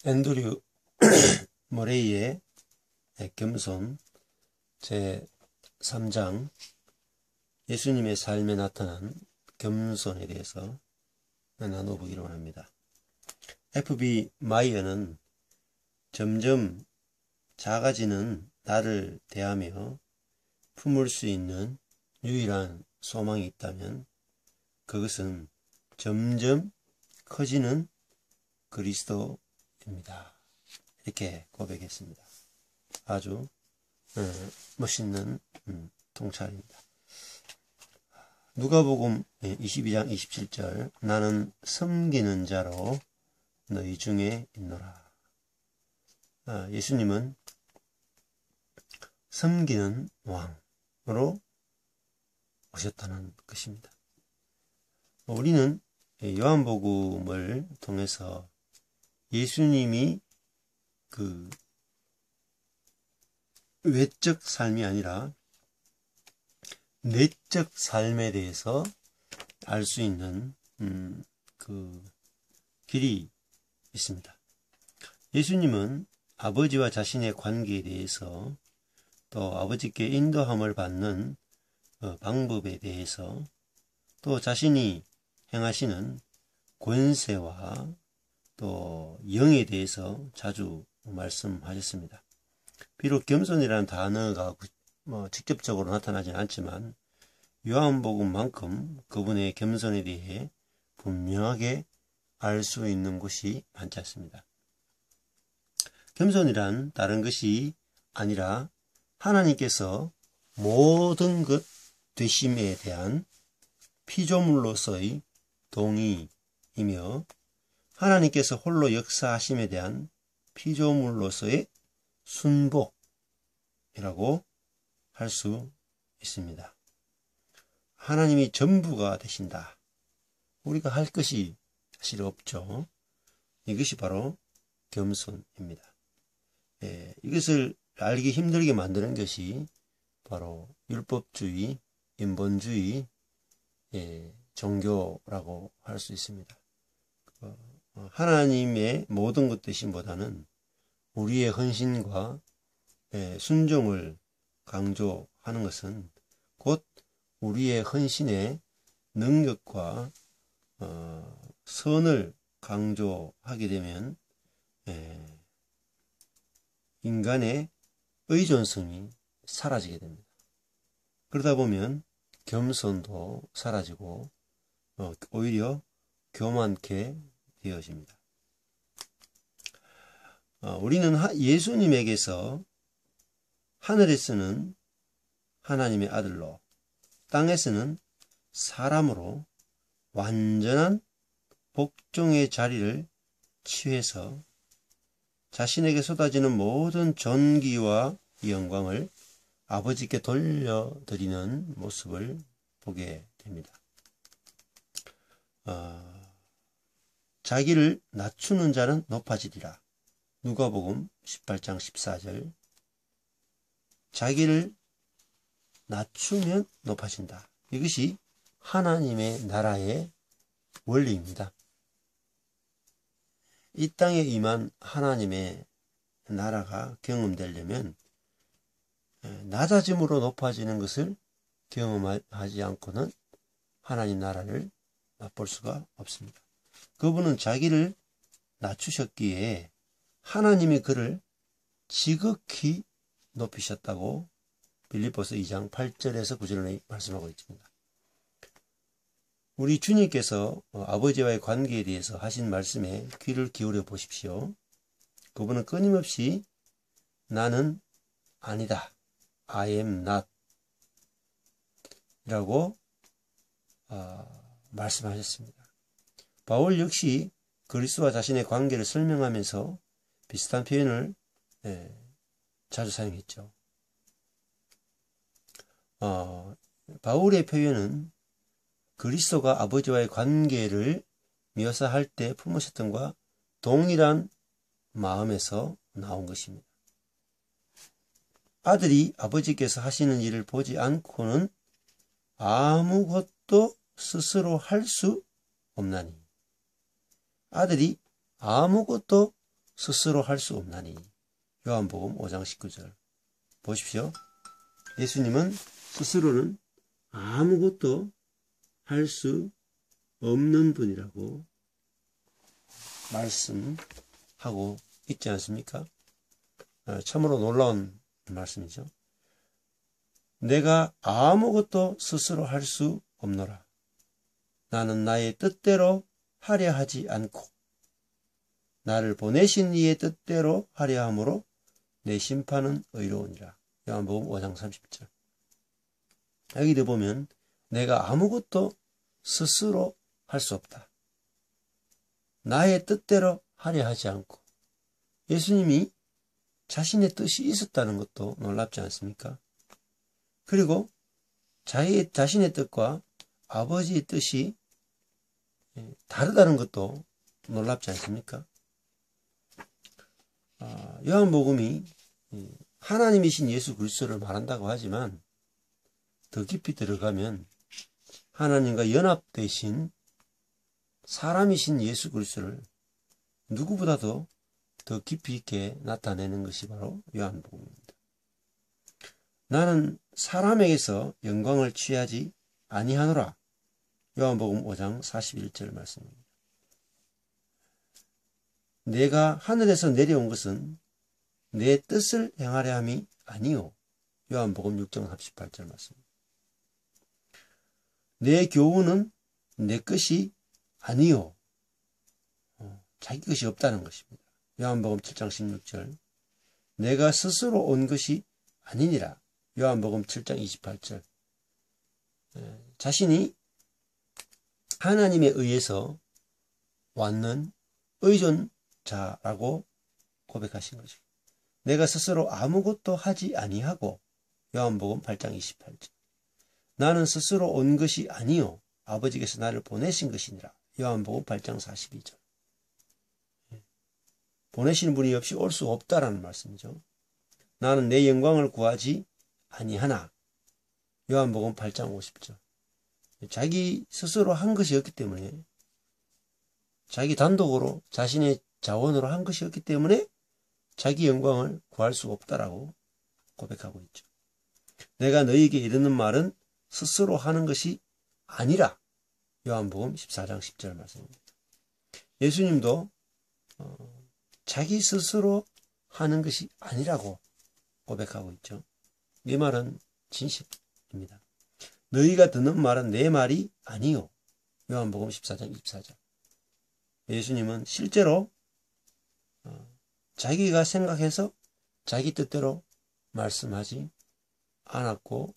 앤드류 머레이의 겸손 제3장 예수님의 삶에 나타난 겸손에 대해서 나눠보기로 합니다. F.B. 마이어는 점점 작아지는 나를 대하며 품을 수 있는 유일한 소망이 있다면 그것은 점점 커지는 그리스도입니다. 이렇게 고백했습니다. 아주 멋있는 통찰입니다. 누가복음 22장 27절 나는 섬기는 자로 너희 중에 있노라. 예수님은 섬기는 왕으로 오셨다는 것입니다. 우리는 요한복음을 통해서 예수님이 그 외적 삶이 아니라 내적 삶에 대해서 알 수 있는 그 길이 있습니다. 예수님은 아버지와 자신의 관계에 대해서 또 아버지께 인도함을 받는 방법에 대해서 또 자신이 행하시는 권세와 또 영에 대해서 자주 말씀하셨습니다. 비록 겸손이라는 단어가 직접적으로 나타나지는 않지만 요한복음만큼 그분의 겸손에 대해 분명하게 알 수 있는 곳이 많지 않습니다. 겸손이란 다른 것이 아니라 하나님께서 모든 것 되심에 대한 피조물로서의 동의이며 하나님께서 홀로 역사하심에 대한 피조물로서의 순복이라고 할 수 있습니다. 하나님이 전부가 되신다. 우리가 할 것이 사실 없죠. 이것이 바로 겸손입니다. 이것을 알기 힘들게 만드는 것이 바로 율법주의, 인본주의, 종교라고 할 수 있습니다. 하나님의 모든 것 되심보다는 우리의 헌신과 순종을 강조하는 것은 곧 우리의 헌신의 능력과 선을 강조하게 되면 인간의 의존성이 사라지게 됩니다. 그러다 보면 겸손도 사라지고 오히려 교만케 되어집니다. 우리는 예수님에게서 하늘에서는 하나님의 아들로 땅에서는 사람으로 완전한 복종의 자리를 취해서 자신에게 쏟아지는 모든 존귀와 영광을 아버지께 돌려드리는 모습을 보게 됩니다. 자기를 낮추는 자는 높아지리라. 누가복음 18장 14절. 자기를 낮추면 높아진다. 이것이 하나님의 나라의 원리입니다. 이 땅에 임한 하나님의 나라가 경험되려면 낮아짐으로 높아지는 것을 경험하지 않고는 하나님 나라를 맛볼 수가 없습니다. 그분은 자기를 낮추셨기에 하나님이 그를 지극히 높이셨다고 빌립보서 2장 8절에서 9절에 말씀하고 있습니다. 우리 주님께서 아버지와의 관계에 대해서 하신 말씀에 귀를 기울여 보십시오. 그분은 끊임없이 나는 아니다. I am not 라고 말씀하셨습니다. 바울 역시 그리스도와 자신의 관계를 설명하면서 비슷한 표현을 자주 사용했죠. 바울의 표현은 그리스도가 아버지와의 관계를 묘사할 때 품으셨던 것과 동일한 마음에서 나온 것입니다. 아들이 아버지께서 하시는 일을 보지 않고는 아무것도 스스로 할 수 없나니 아들이 아무것도 스스로 할 수 없나니. 요한복음 5장 19절. 보십시오. 예수님은 스스로는 아무것도 할 수 없는 분이라고 말씀하고 있지 않습니까? 참으로 놀라운 말씀이죠. 내가 아무것도 스스로 할 수 없노라. 나는 나의 뜻대로 하려 하지 않고 나를 보내신 이의 뜻대로 하려 함으로 내 심판은 의로우니라. 요한복음 5장 30절. 여기도 보면 내가 아무것도 스스로 할 수 없다. 나의 뜻대로 하려 하지 않고. 예수님이 자신의 뜻이 있었다는 것도 놀랍지 않습니까? 그리고 자신의 뜻과 아버지의 뜻이 다르다는 것도 놀랍지 않습니까? 요한복음이 하나님이신 예수 그리스도를 말한다고 하지만 더 깊이 들어가면 하나님과 연합되신 사람이신 예수 그리스도를 누구보다도 더 깊이 있게 나타내는 것이 바로 요한복음입니다. 나는 사람에게서 영광을 취하지 아니하노라. 요한복음 5장 41절 말씀입니다. 내가 하늘에서 내려온 것은 내 뜻을 행하려 함이 아니요. 요한복음 6장 38절 말씀입니다. 내 교훈은 내 것이 아니요. 자기 것이 없다는 것입니다. 요한복음 7장 16절. 내가 스스로 온 것이 아니니라. 요한복음 7장 28절. 자신이 하나님에 의해서 왔는 의존자라고 고백하신 거죠. 내가 스스로 아무것도 하지 아니하고. 요한복음 8장 28절. 나는 스스로 온 것이 아니요 아버지께서 나를 보내신 것이니라. 요한복음 8장 42절. 보내시는 분이 없이 올 수 없다라는 말씀이죠. 나는 내 영광을 구하지 아니하나. 요한복음 8장 50절. 자기 스스로 한 것이었기 때문에, 자기 단독으로 자신의 자원으로 한 것이었기 때문에 자기 영광을 구할 수 없다라고 고백하고 있죠. 내가 너희에게 이르는 말은 스스로 하는 것이 아니라. 요한복음 14장 10절 말씀입니다. 예수님도 자기 스스로 하는 것이 아니라고 고백하고 있죠. 이 말은 진실입니다. 너희가 듣는 말은 내 말이 아니요. 요한복음 14장 24절. 예수님은 실제로 자기가 생각해서 자기 뜻대로 말씀하지 않았고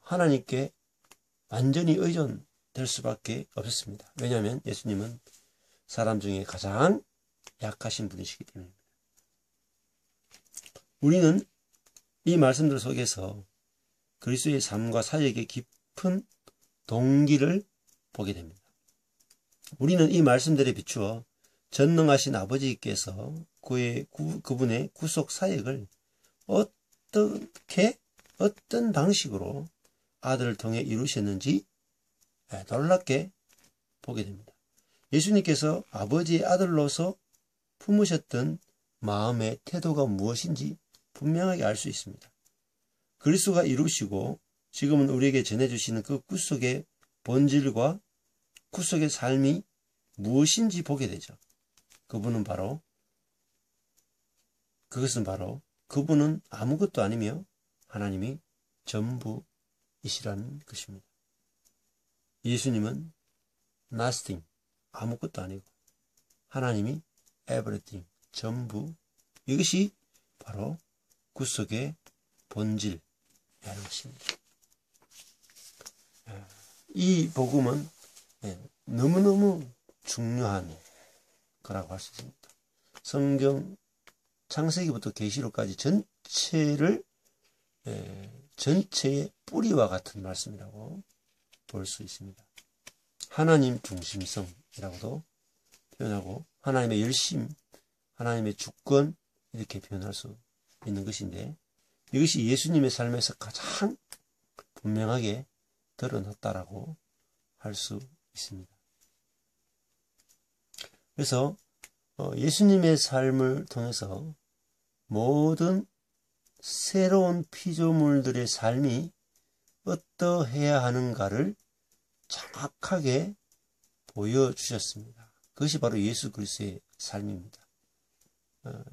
하나님께 완전히 의존될 수밖에 없었습니다. 왜냐하면 예수님은 사람 중에 가장 약하신 분이시기 때문입니다. 우리는 이 말씀들 속에서 그리스도의 삶과 사역의 깊은 동기를 보게 됩니다. 우리는 이 말씀들에 비추어 전능하신 아버지께서 그분의 구속 사역을 어떤 방식으로 아들을 통해 이루셨는지 놀랍게 보게 됩니다. 예수님께서 아버지의 아들로서 품으셨던 마음의 태도가 무엇인지 분명하게 알 수 있습니다. 그리스도가 이루시고 지금은 우리에게 전해주시는 그 구속의 본질과 구속의 삶이 무엇인지 보게 되죠. 그것은 바로 그분은 아무것도 아니며 하나님이 전부이시라는 것입니다. 예수님은 nothing, 아무것도 아니고 하나님이 everything, 전부. 이것이 바로 구속의 본질이라는 것입니다. 이 복음은 너무너무 중요한 거라고 할 수 있습니다. 성경 창세기부터 계시록까지 전체의 뿌리와 같은 말씀이라고 볼 수 있습니다. 하나님 중심성이라고도 표현하고 하나님의 열심, 하나님의 주권 이렇게 표현할 수 있는 것인데 이것이 예수님의 삶에서 가장 분명하게 드러났다라고 할 수 있습니다. 그래서 예수님의 삶을 통해서 모든 새로운 피조물들의 삶이 어떠해야 하는가를 정확하게 보여주셨습니다. 그것이 바로 예수 그리스도의 삶입니다.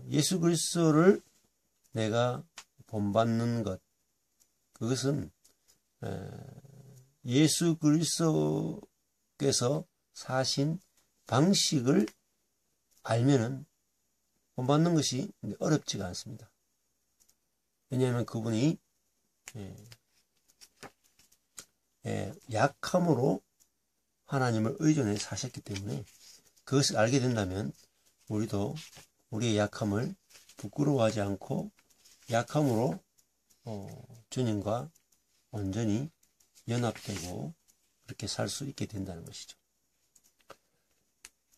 예수 그리스도를 내가 본받는 것, 그것은 예수 그리스도께서 사신 방식을 알면은 본받는 것이 어렵지가 않습니다. 왜냐하면 그분이 약함으로 하나님을 의존해 사셨기 때문에 그것을 알게 된다면 우리도 우리의 약함을 부끄러워하지 않고 약함으로 주님과 온전히 연합되고 그렇게 살 수 있게 된다는 것이죠.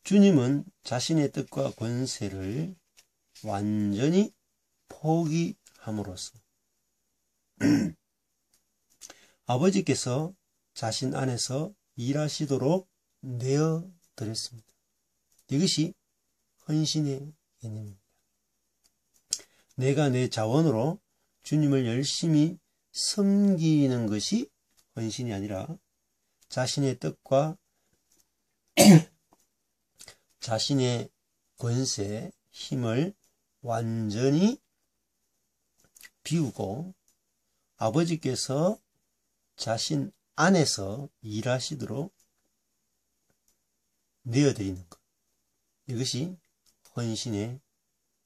주님은 자신의 뜻과 권세를 완전히 포기함으로써 아버지께서 자신 안에서 일하시도록 내어드렸습니다. 이것이 헌신의 개념입니다. 내가 내 자원으로 주님을 열심히 섬기는 것이 헌신이 아니라 자신의 뜻과 자신의 권세, 힘을 완전히 비우고 아버지께서 자신 안에서 일하시도록 내어드리는 것. 이것이 헌신의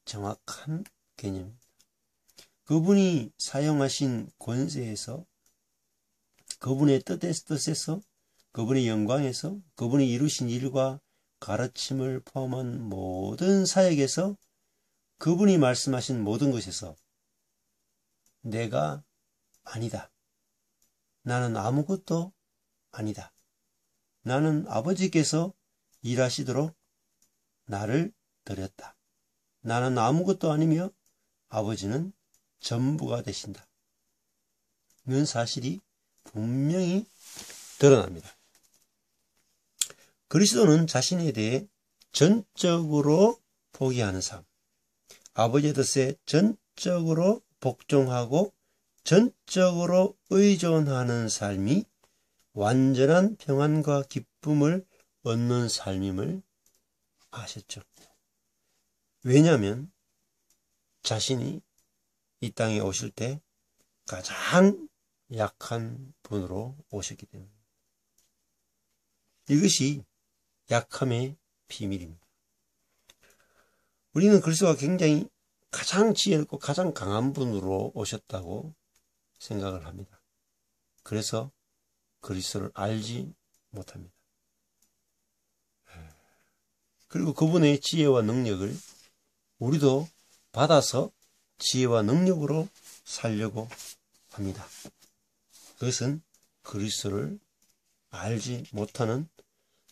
정확한 개념입니다. 그분이 사용하신 권세에서, 그분의 뜻에서, 그분의 영광에서, 그분이 이루신 일과 가르침을 포함한 모든 사역에서, 그분이 말씀하신 모든 것에서 내가 아니다. 나는 아무것도 아니다. 나는 아버지께서 일하시도록 나를 드렸다. 나는 아무것도 아니며 아버지는 전부가 되신다. 이런 사실이 분명히 드러납니다. 그리스도는 자신에 대해 전적으로 포기하는 삶, 아버지의 뜻에 전적으로 복종하고 전적으로 의존하는 삶이 완전한 평안과 기쁨을 얻는 삶임을 아셨죠. 왜냐하면 자신이 이 땅에 오실 때 가장 약한 분으로 오셨기 때문입니다. 이것이 약함의 비밀입니다. 우리는 그리스도가 굉장히 가장 지혜롭고 가장 강한 분으로 오셨다고 생각을 합니다. 그래서 그리스도를 알지 못합니다. 그리고 그분의 지혜와 능력을 우리도 받아서 지혜와 능력으로 살려고 합니다. 그것은 그리스도를 알지 못하는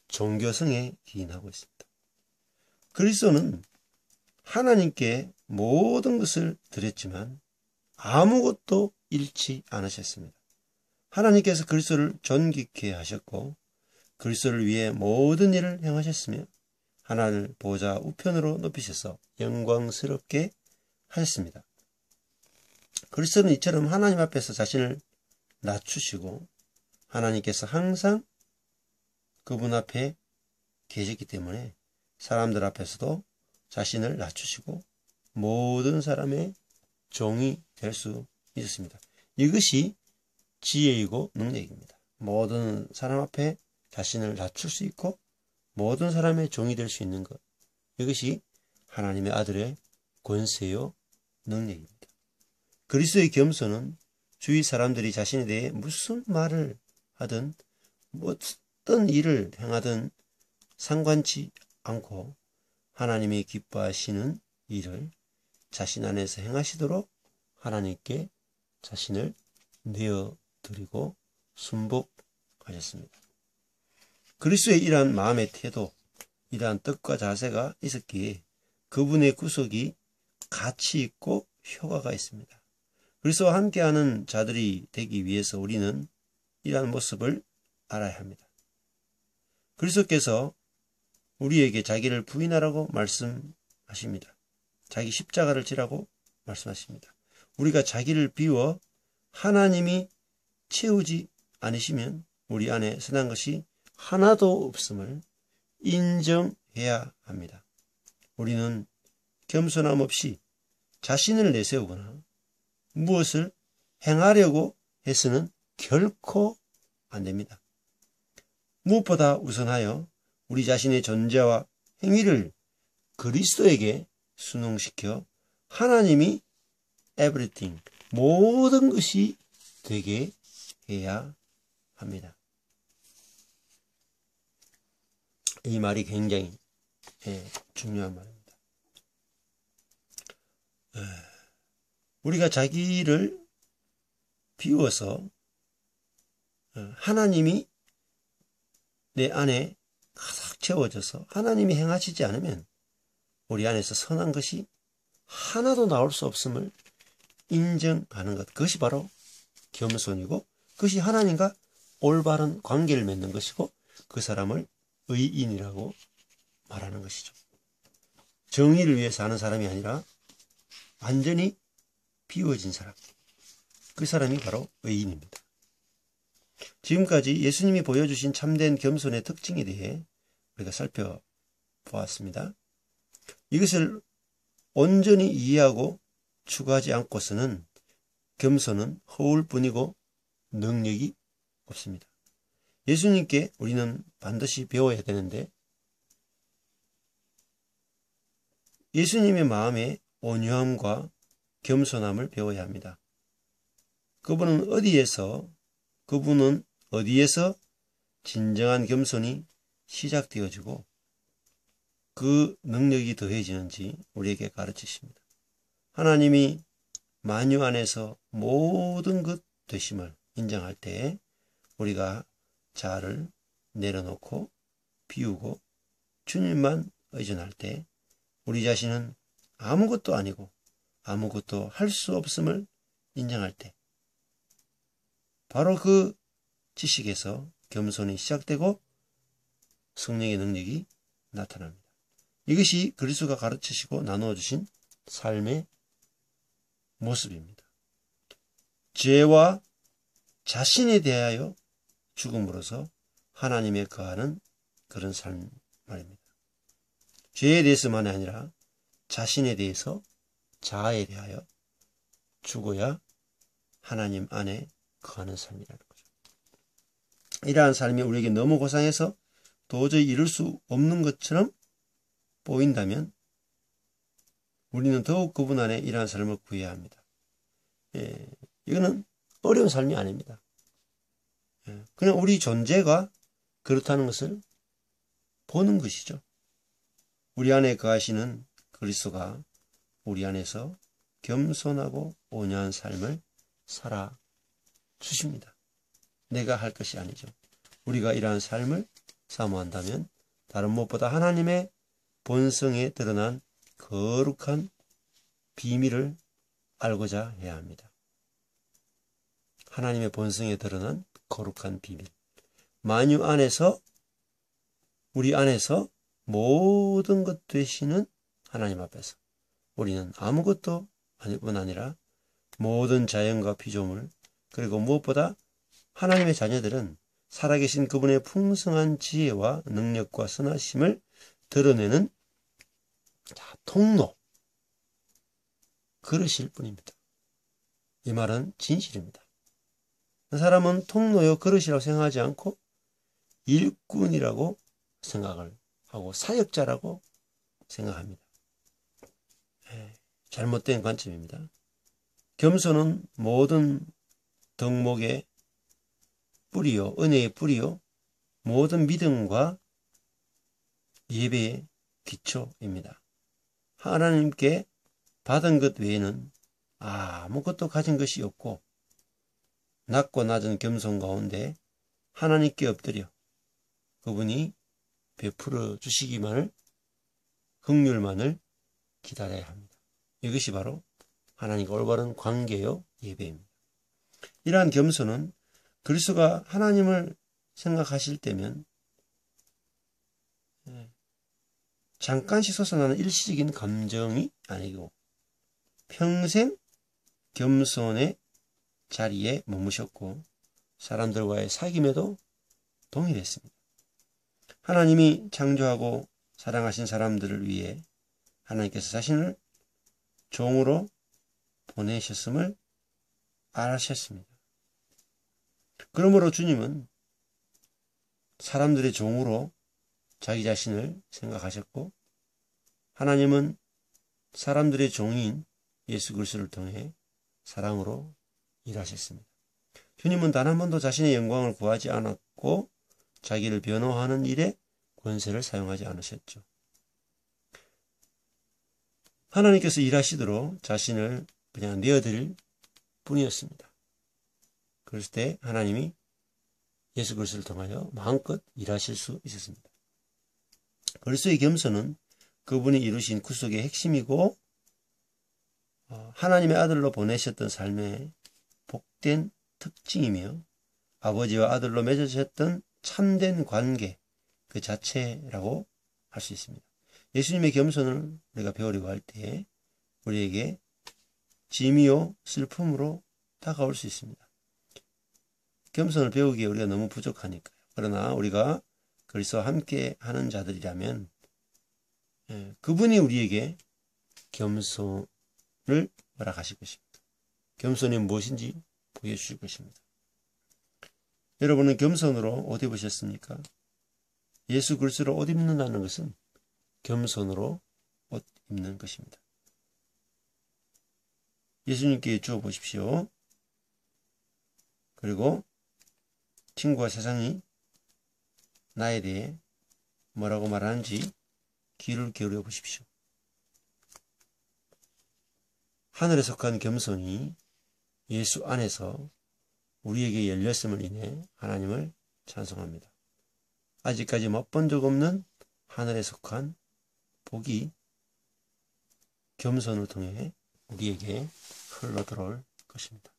종교성에 기인하고 있습니다. 그리스도는 하나님께 모든 것을 드렸지만 아무것도 잃지 않으셨습니다. 하나님께서 그리스도를 존귀케 하셨고 그리스도를 위해 모든 일을 행하셨으며 하나님을 보좌 우편으로 높이셔서 영광스럽게 하셨습니다. 그리스도는 이처럼 하나님 앞에서 자신을 낮추시고 하나님께서 항상 그분 앞에 계셨기 때문에 사람들 앞에서도 자신을 낮추시고 모든 사람의 종이 될 수 있었습니다. 이것이 지혜이고 능력입니다. 모든 사람 앞에 자신을 낮출 수 있고 모든 사람의 종이 될 수 있는 것. 이것이 하나님의 아들의 권세요 능력입니다. 그리스도의 겸손은 주위 사람들이 자신에 대해 무슨 말을 하든 어떤 일을 행하든 상관치 않고 하나님이 기뻐하시는 일을 자신 안에서 행하시도록 하나님께 자신을 내어드리고 순복하셨습니다. 그리스도의 이러한 마음의 태도, 이러한 뜻과 자세가 있었기에 그분의 구속이 가치 있고 효과가 있습니다. 그리스도와 함께하는 자들이 되기 위해서 우리는 이러한 모습을 알아야 합니다. 그리스도께서 우리에게 자기를 부인하라고 말씀하십니다. 자기 십자가를 지라고 말씀하십니다. 우리가 자기를 비워 하나님이 채우지 않으시면 우리 안에 선한 것이 하나도 없음을 인정해야 합니다. 우리는 겸손함 없이 자신을 내세우거나 무엇을 행하려고 해서는 결코 안 됩니다. 무엇보다 우선하여 우리 자신의 존재와 행위를 그리스도에게 순응시켜 하나님이 everything, 모든 것이 되게 해야 합니다. 이 말이 굉장히 중요한 말입니다. 우리가 자기를 비워서 하나님이 내 안에 가득 채워져서 하나님이 행하시지 않으면 우리 안에서 선한 것이 하나도 나올 수 없음을 인정하는 것, 그것이 바로 겸손이고 그것이 하나님과 올바른 관계를 맺는 것이고 그 사람을 의인이라고 말하는 것이죠. 정의를 위해 사는 사람이 아니라 완전히 비워진 사람, 그 사람이 바로 의인입니다. 지금까지 예수님이 보여주신 참된 겸손의 특징에 대해 우리가 살펴보았습니다. 이것을 온전히 이해하고 추구하지 않고서는 겸손은 허울 뿐이고 능력이 없습니다. 예수님께 우리는 반드시 배워야 되는데 예수님의 마음의 온유함과 겸손함을 배워야 합니다. 그분은 어디에서 진정한 겸손이 시작되어지고 그 능력이 더해지는지 우리에게 가르치십니다. 하나님이 만유 안에서 모든 것 되심을 인정할 때 우리가 자아를 내려놓고 비우고 주님만 의존할 때 우리 자신은 아무것도 아니고 아무것도 할 수 없음을 인정할 때 바로 그 지식에서 겸손이 시작되고 성령의 능력이 나타납니다. 이것이 그리스도가 가르치시고 나누어 주신 삶의 모습입니다. 죄와 자신에 대하여 죽음으로써 하나님의 거하는 그런 삶 말입니다. 죄에 대해서만이 아니라 자신에 대해서 자아에 대하여 죽어야 하나님 안에 거하는 삶이라는 거죠. 이러한 삶이 우리에게 너무 고상해서 도저히 이룰 수 없는 것처럼 보인다면 우리는 더욱 그분 안에 이러한 삶을 구해야 합니다. 이거는 어려운 삶이 아닙니다. 그냥 우리 존재가 그렇다는 것을 보는 것이죠. 우리 안에 거하시는 그리스도가 우리 안에서 겸손하고 온유한 삶을 살아 주십니다. 내가 할 것이 아니죠. 우리가 이러한 삶을 사모한다면 다른 무엇보다 하나님의 본성에 드러난 거룩한 비밀을 알고자 해야 합니다. 하나님의 본성에 드러난 거룩한 비밀. 만유 안에서 우리 안에서 모든 것 되시는 하나님 앞에서 우리는 아무것도 아닐 뿐 아니라 모든 자연과 피조물 그리고 무엇보다 하나님의 자녀들은 살아계신 그분의 풍성한 지혜와 능력과 선하심을 드러내는 통로, 그릇일 뿐입니다. 이 말은 진실입니다. 사람은 통로요 그릇이라고 생각하지 않고 일꾼이라고 생각을 하고 사역자라고 생각합니다. 잘못된 관점입니다. 겸손은 모든 덕목의 뿌리요, 은혜의 뿌리요, 모든 믿음과 예배의 기초입니다. 하나님께 받은 것 외에는 아무것도 가진 것이 없고 낮고 낮은 겸손 가운데 하나님께 엎드려 그분이 베풀어 주시기만을 긍휼만을 기다려야 합니다. 이것이 바로 하나님과 올바른 관계요 예배입니다. 이러한 겸손은 그리스도가 하나님을 생각하실 때면 잠깐씩 솟아나는 일시적인 감정이 아니고 평생 겸손의 자리에 머무셨고 사람들과의 사귐에도 동일했습니다. 하나님이 창조하고 사랑하신 사람들을 위해 하나님께서 자신을 종으로 보내셨음을 아셨습니다. 그러므로 주님은 사람들의 종으로 자기 자신을 생각하셨고 하나님은 사람들의 종인 예수 그리스도를 통해 사랑으로 일하셨습니다. 주님은 단 한 번도 자신의 영광을 구하지 않았고 자기를 변호하는 일에 권세를 사용하지 않으셨죠. 하나님께서 일하시도록 자신을 그냥 내어드릴 뿐이었습니다. 그랬을 때 하나님이 예수 그리스도를 통하여 마음껏 일하실 수 있었습니다. 그리스도의 겸손은 그분이 이루신 구속의 핵심이고 하나님의 아들로 보내셨던 삶의 복된 특징이며 아버지와 아들로 맺어졌던 참된 관계 그 자체라고 할 수 있습니다. 예수님의 겸손을 우리가 배우려고 할 때 우리에게 짐이요 슬픔으로 다가올 수 있습니다. 겸손을 배우기에 우리가 너무 부족하니까요. 그러나 우리가 그리스도와 함께 하는 자들이라면 그분이 우리에게 겸손을 허락하실 것입니다. 겸손이 무엇인지 보여주실 것입니다. 여러분은 겸손으로 옷 입으셨습니까? 예수 그리스도로 옷 입는다는 것은 겸손으로 옷 입는 것입니다. 예수님께 주어 보십시오. 그리고 친구와 세상이 나에 대해 뭐라고 말하는지 귀를 기울여 보십시오. 하늘에 속한 겸손이 예수 안에서 우리에게 열렸음을 인해 하나님을 찬송합니다. 아직까지 맛본 적 없는 하늘에 속한 복이 겸손을 통해 우리에게 흘러 들어올 것입니다.